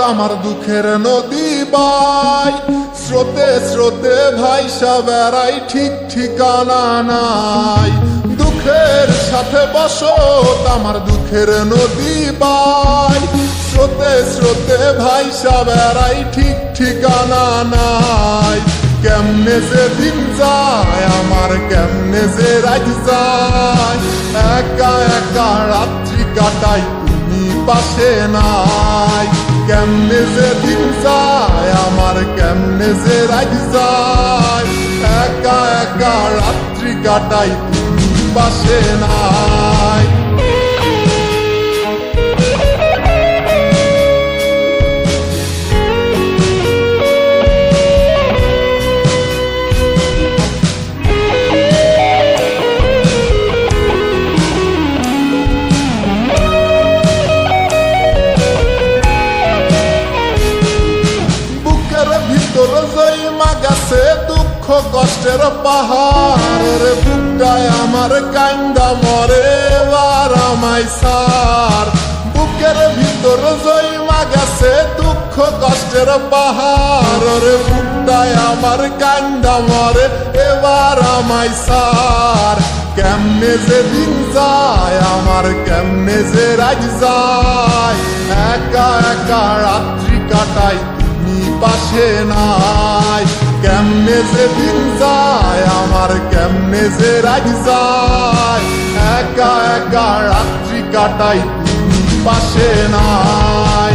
আমার দুঃখের নদী বাই, স্রোতে স্রোতে ভাইসা বেড়াই, ঠিক ঠিকানা নাই। দুঃখের সাথে বসত আমার দুঃখের নদী বাই, স্রোতে স্রোতে ভাইসা বেড়াই, ঠিক ঠিকানা নাই। কেমনে যে দিন যায় আমার, কেমনে যে রাত যায়, একা একা রাত্রি কাটাই তুমি পাশে নাই। কেমনে যে দিন যায় আমার, কেমনে যে রাত যায়, একা একা রাত্রি কাটাই তুমি পাশে নাই। ভিতর জয়মা গেছে দুঃখ কষ্টের পাহাড়, রে বুকটায় আমার কান্দা মরে এবার আমায় সার। বুকের ভিতর জয়মা গেছে দুঃখ কষ্টের পাহাড়, রে বুকটায় আমার কান্দা মরে এবার আমায় সার। কেমনে যে দিন যায় আমার, কেমনে যে রাত যায়, একা একা রাত্রি কাটাই পাশে নাই। কেমনে যে দিন যায় আমার, কেমনে যে রাত যায়, একা একা রাত্রি কাটাই তুমি পাশে নাই।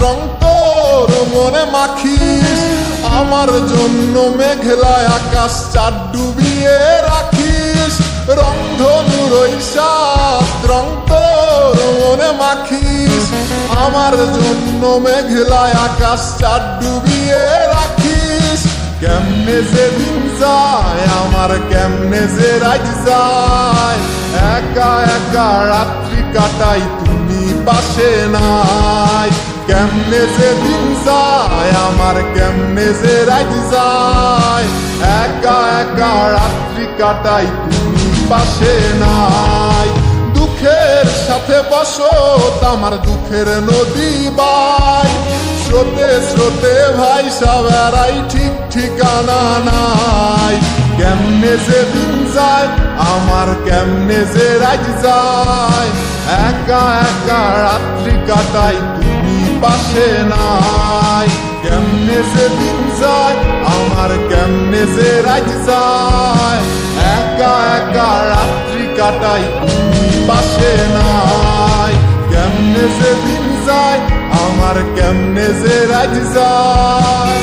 রং তোর মনে মাখিস, আমার জন্য মেঘলায় আকাশ চাঁদ ডুবিয়ে রাখিস। রংধনুর ওই সাত রং তোর মনে মাখিস, আমার জন্য মেঘলায় আকাশ চাঁদ ডুবিয়ে রাখিস। কেমনে যে দিন যায় আমার, কেমনে যে রাত যায়, একা একা রাত্রি কাটাই তুমি পাশে নাই। কেমনে যে দিন যায় আমার, কেমনে যে রাত যায়, একা একা রাত্রি কাটাই তুমি পাশে নাই। দুঃখের সাথে বসত আমার দুঃখের নদী বাই, স্রোতে স্রোতে ভাইসা বেড়াই, ঠিক ঠিকানা নাই। কেমনে যে দিন যায় আমার, কেমনে যে রাত যায়, একা একা রাত্রি কাটাই তুমি পাশে নাই। কেমনে যে দিন যায় আমার, কেমনে যে রাত যায়, একা একা রাত্রি কাটাই তুমি পাশে নাই। কেমনে যে দিন যায় আমার, কেমনে যে রাত যায়।